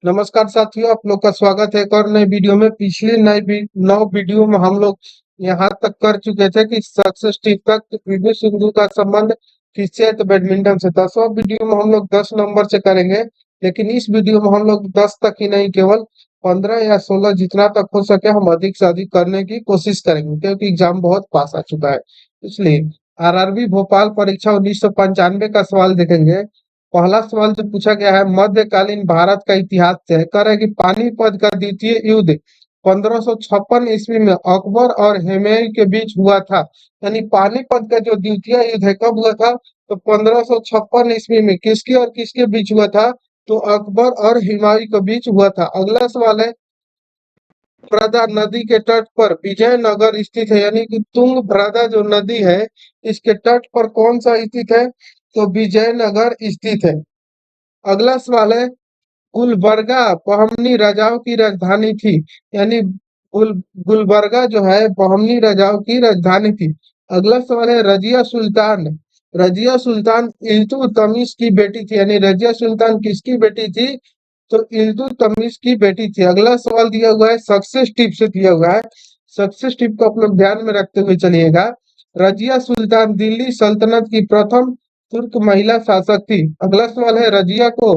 नमस्कार साथियों, आप लोग का स्वागत है एक और नए वीडियो में। पिछले नौ वीडियो में हम लोग यहाँ तक कर चुके थे कि सक्सेस टीप तक पीवी सिंधु का संबंध किससे है, तो बैडमिंटन से। 10वां वीडियो में हम लोग 10 नंबर से करेंगे, लेकिन इस वीडियो में हम लोग 10 तक ही नहीं, केवल 15 या 16 जितना तक हो सके हम अधिक से अधिक करने की कोशिश करेंगे, क्योंकि एग्जाम बहुत पास आ चुका है। इसलिए आरआरबी भोपाल परीक्षा 1995 का सवाल देखेंगे। पहला सवाल जो पूछा गया है, मध्यकालीन भारत का इतिहास तय करे कि पानीपत का द्वितीय युद्ध 1556 ईस्वी में अकबर और हुमायूं के बीच हुआ था। यानी पानीपत का जो द्वितीय युद्ध है कब हुआ था, तो 1556 ईस्वी में। किसके और किसके बीच हुआ था, तो अकबर और हुमायूं के बीच हुआ था। अगला सवाल है, तुंगभद्रा नदी के तट पर विजयनगर स्थित है। यानी कि तुंगभद्रा जो नदी है इसके तट पर कौन सा स्थित है, तो विजयनगर स्थित है। अगला सवाल है, गुलबर्गा बहमनी राजाओं की राजधानी थी। यानी गुलबर्गा जो है बहमनी राजाओं की राजधानी थी। अगला सवाल है, रजिया सुल्तान इल्तुतमिश की बेटी थी। यानी रजिया सुल्तान किसकी बेटी थी, तो इल्तुतमिश की बेटी थी। अगला सवाल दिया हुआ है, सक्सेस टिप से दिया हुआ है। सक्सेस टिप को आप लोग ध्यान में रखते हुए चलिएगा। रजिया सुल्तान दिल्ली सल्तनत की प्रथम तुर्क महिला शासक थी। अगला सवाल है, रजिया को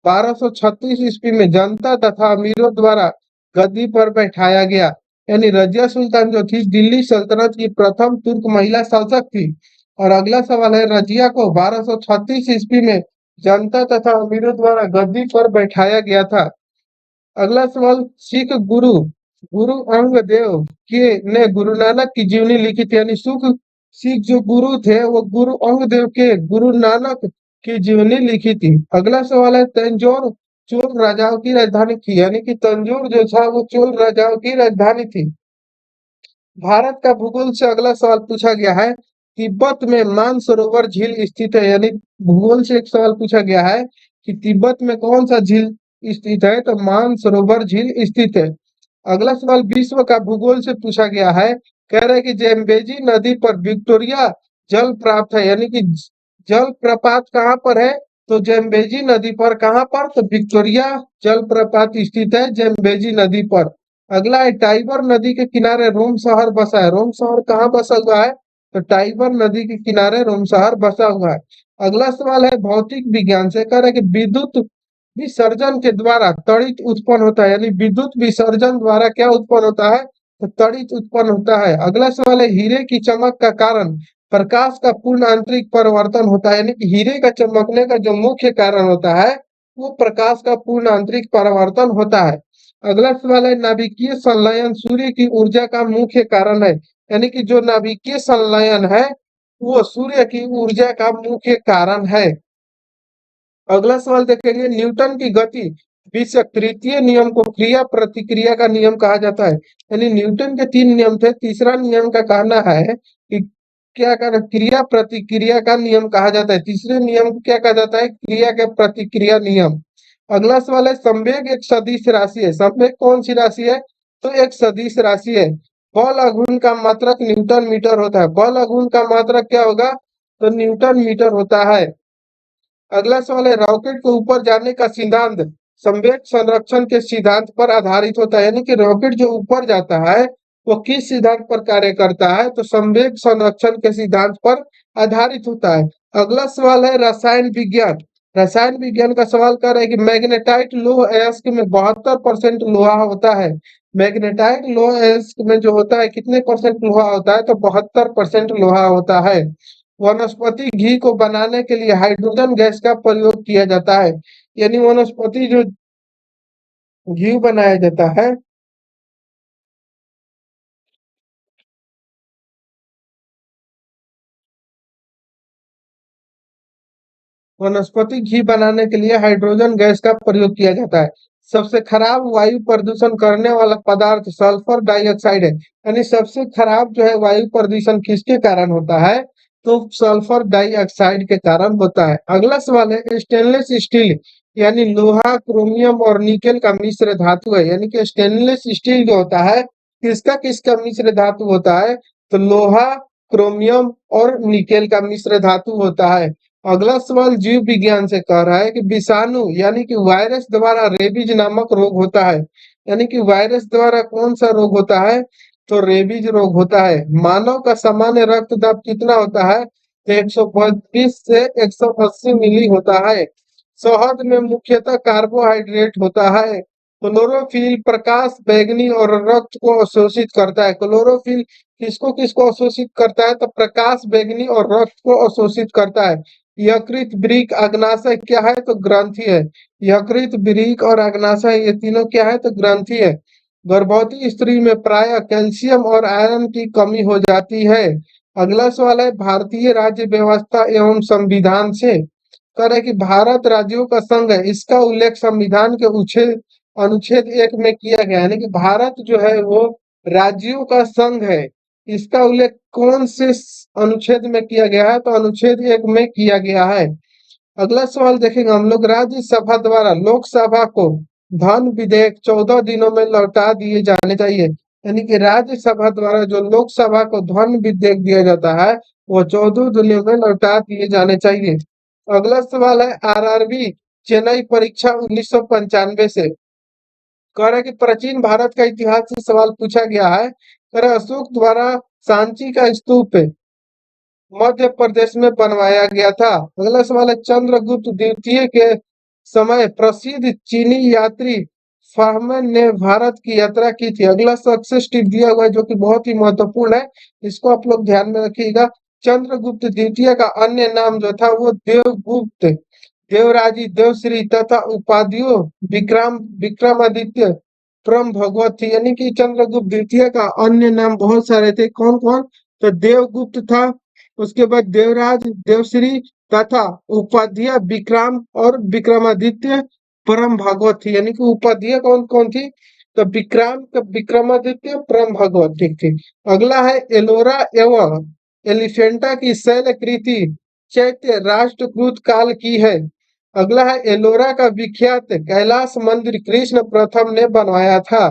1236 ईस्वी में जनता तथा अमीरों द्वारा गद्दी पर बैठाया गया। यानी रजिया सुल्तान जो थी दिल्ली सल्तनत की प्रथम तुर्क महिला शासक थी। और अगला सवाल है, रजिया को 1236 ईस्वी में जनता तथा अमीरों द्वारा गद्दी पर बैठाया गया था। अगला सवाल, सिख गुरु गुरु अंगदेव के ने गुरु नानक की जीवनी लिखी थी। यानी सिख जो गुरु थे वो गुरु अंगदेव के गुरु नानक की जीवनी लिखी थी। अगला सवाल है, तंजौर चोल राजाओं की राजधानी थी। यानी कि तंजौर जो था वो चोल राजाओं की राजधानी थी। भारत का भूगोल से अगला सवाल पूछा गया है, तिब्बत में मानसरोवर झील स्थित है। यानी भूगोल से एक सवाल पूछा गया है कि तिब्बत में कौन सा झील स्थित है, तो मानसरोवर झील स्थित है। अगला सवाल विश्व का भूगोल से पूछा गया है, कह रहे हैं कि जैम्बेजी नदी पर विक्टोरिया जल प्राप्त है। यानी कि जल प्रपात कहाँ पर है, तो जैम्बेजी नदी पर। कहाँ पर, तो विक्टोरिया जल प्रपात स्थित है जैम्बेजी नदी पर। अगला है, टाइबर नदी के किनारे रोम शहर बसा है। रोम शहर कहाँ बसा हुआ है, तो टाइबर नदी के किनारे रोम शहर बसा हुआ है। अगला सवाल है भौतिक विज्ञान से, कह रहा है कि विद्युत विसर्जन के द्वारा तड़ित उत्पन्न होता है। यानी विद्युत विसर्जन द्वारा क्या उत्पन्न होता है, तो तड़ित उत्पन्न होता है। अगला सवाल है, हीरे की चमक का कारण प्रकाश का पूर्ण आंतरिक परिवर्तन होता है। यानी कि हीरे का चमकने का जो मुख्य कारण होता है वो प्रकाश का पूर्ण आंतरिक परिवर्तन होता है। अगला सवाल है, नाभिकीय संलयन सूर्य की ऊर्जा का मुख्य कारण है। यानी कि जो नाभिकीय संलयन है वो सूर्य की ऊर्जा का मुख्य कारण है। अगला सवाल देखेंगे, न्यूटन की गति विषयक तृतीय नियम को क्रिया प्रतिक्रिया का नियम कहा जाता है। यानी न्यूटन के 3 नियम थे, तीसरा नियम का कहना है कि क्या कहना, क्रिया प्रतिक्रिया का नियम कहा जाता है। तीसरे नियम को क्या कहा जाता है, क्रिया के प्रतिक्रिया नियम। अगला सवाल है, संवेग एक सदिश राशि है। संवेग कौन सी राशि है, तो एक सदिश राशि है। बल आघूर्ण का मात्रक न्यूटन मीटर होता है। बल आघूर्ण का मात्रक क्या होगा, तो न्यूटन मीटर होता है। अगला सवाल है, रॉकेट को ऊपर जाने का सिद्धांत संवेग संरक्षण के सिद्धांत पर आधारित होता है। यानी कि रॉकेट जो ऊपर जाता है वो किस सिद्धांत पर कार्य करता है, तो संवेग संरक्षण के सिद्धांत पर आधारित होता है। अगला सवाल है, रसायन विज्ञान। रसायन विज्ञान का सवाल कर रहा है कि मैग्नेटाइट लौह अयस्क में 72% लोहा होता है। मैग्नेटाइट लौह अयस्क में जो होता है कितने परसेंट लोहा होता है, तो 72% लोहा होता है। वनस्पति घी को बनाने के लिए हाइड्रोजन गैस का प्रयोग किया जाता है। यानी वनस्पति जो घी बनाया जाता है, वनस्पति घी बनाने के लिए हाइड्रोजन गैस का प्रयोग किया जाता है। सबसे खराब वायु प्रदूषण करने वाला पदार्थ सल्फर डाइऑक्साइड है। यानी सबसे खराब जो है वायु प्रदूषण किसके कारण होता है, तो सल्फर डाइऑक्साइड के कारण होता है। अगला सवाल है, स्टेनलेस स्टील यानी लोहा क्रोमियम और निकेल का मिश्र धातु है। यानी कि स्टेनलेस स्टील जो होता है किसका किसका मिश्र धातु होता है, तो लोहा क्रोमियम और निकेल का मिश्र धातु होता है। अगला सवाल जीव विज्ञान से कह रहा है कि विषाणु यानी कि वायरस द्वारा रेबीज नामक रोग होता है। यानी कि वायरस द्वारा कौन सा रोग होता है? तो रेबीज रोग होता है। मानव का सामान्य रक्त दाब कितना होता है? तो 132 से 180 मिली होता है। शहद में मुख्यतः कार्बोहाइड्रेट होता है। क्लोरोफिल प्रकाश बैंगनी और रक्त को अवशोषित करता है। क्लोरोफिल किसको किसको अवशोषित करता है? तो प्रकाश बैंगनी और रक्त को अवशोषित करता है। यकृत वृक्क अग्नाशय क्या है? तो ग्रंथि है। यकृत वृक्क और अग्नाशय ये तीनों क्या है? तो ग्रंथि है। गर्भवती स्त्री में प्रायः कैल्शियम और आयरन की कमी हो जाती है। अगला सवाल है भारतीय राज्य व्यवस्था एवं संविधान से। कह रहे कि भारत राज्यों का संघ है, इसका उल्लेख संविधान के अनुच्छेद 1 में किया गया है। यानी कि भारत जो है वो राज्यों का संघ है, इसका उल्लेख कौन से अनुच्छेद में किया गया है? तो अनुच्छेद 1 में किया गया है। अगला सवाल देखेंगे हम लोग, राज्यसभा द्वारा लोकसभा को धन विधेयक 14 दिनों में लौटा दिए जाने चाहिए। यानी कि राज्यसभा द्वारा जो लोकसभा को धन विधेयक दिया जाता है वो 14 दिनों में लौटा दिए जाने चाहिए। अगला सवाल है आरआरबी चेन्नई परीक्षा 1995 से। कह रहा है कि प्राचीन भारत का इतिहास से सवाल पूछा गया है। कह रहा है अशोक द्वारा सांची का स्तूप मध्य प्रदेश में बनवाया गया था। अगला सवाल है चंद्रगुप्त द्वितीय के समय प्रसिद्ध चीनी यात्री फाहमन ने भारत की यात्रा की थी। अगला सक्सेस टिप दिया हुआ है जो कि बहुत ही महत्वपूर्ण है, इसको आप लोग ध्यान में रखिएगा। चंद्रगुप्त द्वितीय का अन्य नाम जो था वो देवगुप्त, देवराजी, देवश्री तथा उपाधियों विक्रमादित्य, परम भगवत थी। यानी कि चंद्रगुप्त द्वितीय का अन्य नाम बहुत सारे थे। कौन कौन? तो देवगुप्त था, उसके बाद देवराज, देवश्री तथा उपाध्याय विक्रम और विक्रमादित्य परम भागवत थी। यानी कि उपाध्याय कौन कौन थी? तो विक्रमादित्य परम भागवत ठीक थी। अगला है एलोरा एवं एलिफेंटा की शैलकृति चैत्य राष्ट्रकूट काल की है। अगला है एलोरा का विख्यात कैलाश मंदिर कृष्ण प्रथम ने बनवाया था।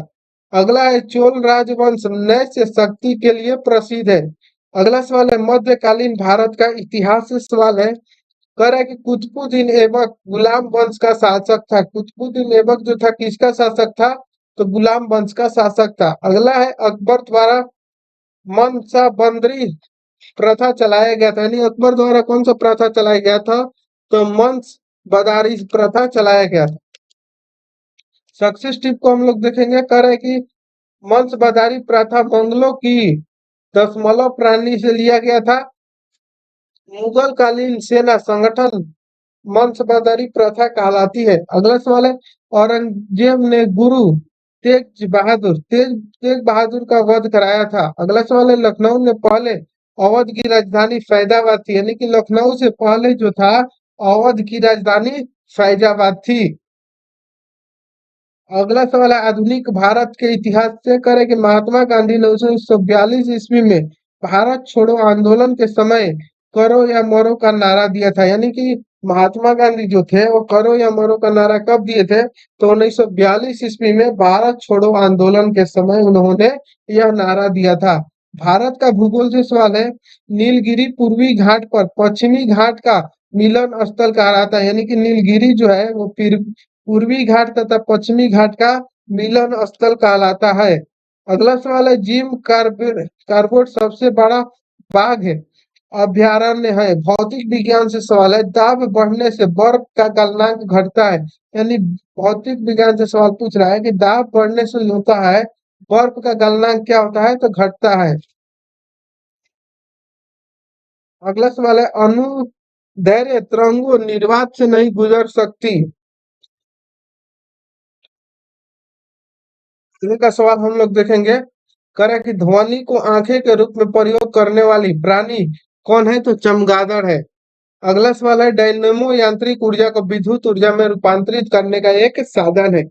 अगला है चोल राजवंश नैस्य शक्ति के लिए प्रसिद्ध है। अगला सवाल है मध्यकालीन भारत का इतिहास से सवाल है। कह रहा है कि कुतुबुद्दीन ऐबक गुलाम वंश का शासक था। कुतुबुद्दीन ऐबक जो था किसका शासक था? तो गुलाम वंश का शासक था। अगला है अकबर द्वारा मनसाबंदरी प्रथा चलाया गया था। यानी अकबर द्वारा कौन सा प्रथा चलाया गया था? तो मंस बदारी प्रथा चलाया गया था। सक्सेस टिप को हम लोग देखेंगे। कह रहे हैं कि मंसबदारी प्रथा मंगलों की दशमलव प्रणाली से लिया गया था। मुगल कालीन सेना संगठन मंसबदारी प्रथा कहलाती है। अगला सवाल है औरंगजेब ने गुरु तेज बहादुर का वध कराया था। अगला सवाल है लखनऊ ने पहले अवध की राजधानी फैजाबाद थी। यानी कि लखनऊ से पहले जो था अवध की राजधानी फैजाबाद थी। अगला सवाल है आधुनिक भारत के इतिहास से करें कि महात्मा गांधी ने 1942 ईस्वी में भारत छोड़ो आंदोलन के समय करो या मरो का नारा दिया था। यानी कि महात्मा गांधी जो थे वो करो या मरो का नारा कब दिए थे? तो 1942 ईस्वी में भारत छोड़ो आंदोलन के समय उन्होंने यह नारा दिया था। भारत का भूगोल से सवाल है नीलगिरी पूर्वी घाट पर पश्चिमी घाट का मिलन स्थल कहलाता है। यानी कि नीलगिरी जो है वो पूर्वी घाट तथा पश्चिमी घाट का मिलन स्थल कहलाता है। अगला सवाल है जिम कार्बेट सबसे बड़ा बाघ है अभ्यारण्य है। भौतिक विज्ञान से सवाल है दाब बढ़ने से बर्फ का गलनांक घटता है। यानी भौतिक विज्ञान से सवाल पूछ रहा है कि दाब बढ़ने से होता है बर्फ का गलनांक क्या होता है? तो घटता है। अगला सवाल है अनुदैर्ध्य तरंगों निर्वात से नहीं गुजर सकती। आगे का सवाल हम लोग देखेंगे। करें कि ध्वनि को आंखें के रूप में प्रयोग करने वाली प्राणी कौन है? तो चमगादड़ है। अगला सवाल है डायनेमो यांत्रिक ऊर्जा को विद्युत ऊर्जा में रूपांतरित करने का एक साधन है।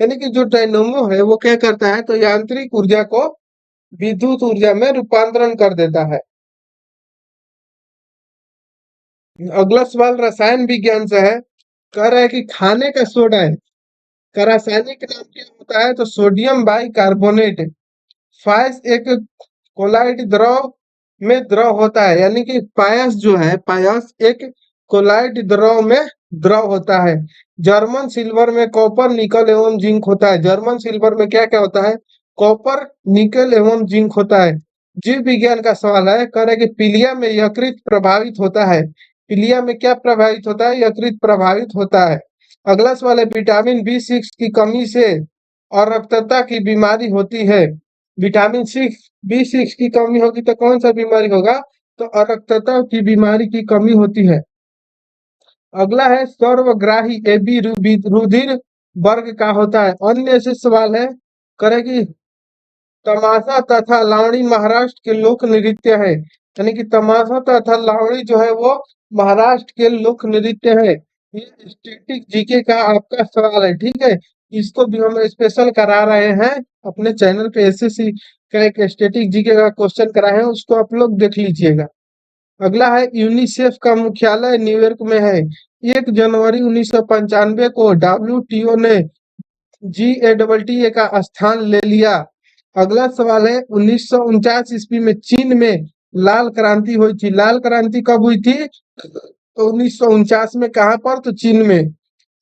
यानी कि जो डायनेमो है वो क्या करता है? तो यांत्रिक ऊर्जा को विद्युत ऊर्जा में रूपांतरण कर देता है। अगला सवाल रसायन विज्ञान से है। कह रहा है कि खाने का सोडा है का रासायनिक नाम क्या होता है? तो सोडियम बाई कार्बोनेट। फाइस एक कोलाइड द्रव में द्रव होता है। यानी कि पायस जो है पायस एक कोलाइड द्रव में द्रव होता है। जर्मन सिल्वर में कॉपर निकल एवं जिंक होता है। जर्मन सिल्वर में क्या क्या होता है? कॉपर निकल एवं जिंक होता है। जीव विज्ञान का सवाल है, कह रहे कि पीलिया में यकृत प्रभावित होता है। पीलिया में क्या प्रभावित होता है? यकृत प्रभावित होता है। अगला सवाल है, विटामिन बी 6 की कमी से अरक्तता की बीमारी होती है। विटामिन बी 6 की कमी होगी तो कौन सा बीमारी होगा? तो अरक्तता की बीमारी की कमी होती है। अगला है, सर्वग्राही एबी रुधिर वर्ग का होता है। अन्य से सवाल है, करेगी तमाशा तथा लावणी महाराष्ट्र के लोक नृत्य है। यानी कि तमाशा तथा लावणी जो है वो महाराष्ट्र के लोक नृत्य है। ये स्टैटिक जीके का आपका सवाल है, ठीक है। इसको भी हम स्पेशल करा रहे हैं अपने चैनल पे। एसएससी का एक स्टैटिक जीके का क्वेश्चन कराए हैं, उसको आप लोग देख लीजिएगा। अगला है, यूनिसेफ का मुख्यालय न्यूयॉर्क में है। 1 जनवरी 1995 को WTO ने GATTA का स्थान ले लिया। अगला सवाल है, 1949 ईस्वी में चीन में लाल क्रांति हुई थी। लाल क्रांति कब हुई थी? तो 1949 में। कहाँ पर? तो चीन में।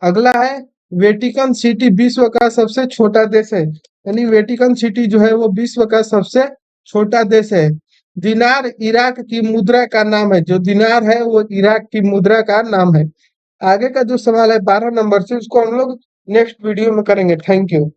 अगला है, वेटिकन सिटी विश्व का सबसे छोटा देश है। यानी वेटिकन सिटी जो है वो विश्व का सबसे छोटा देश है। दिनार इराक की मुद्रा का नाम है। जो दिनार है वो इराक की मुद्रा का नाम है। आगे का जो सवाल है 12 नंबर से, उसको हम लोग नेक्स्ट वीडियो में करेंगे। Thank you.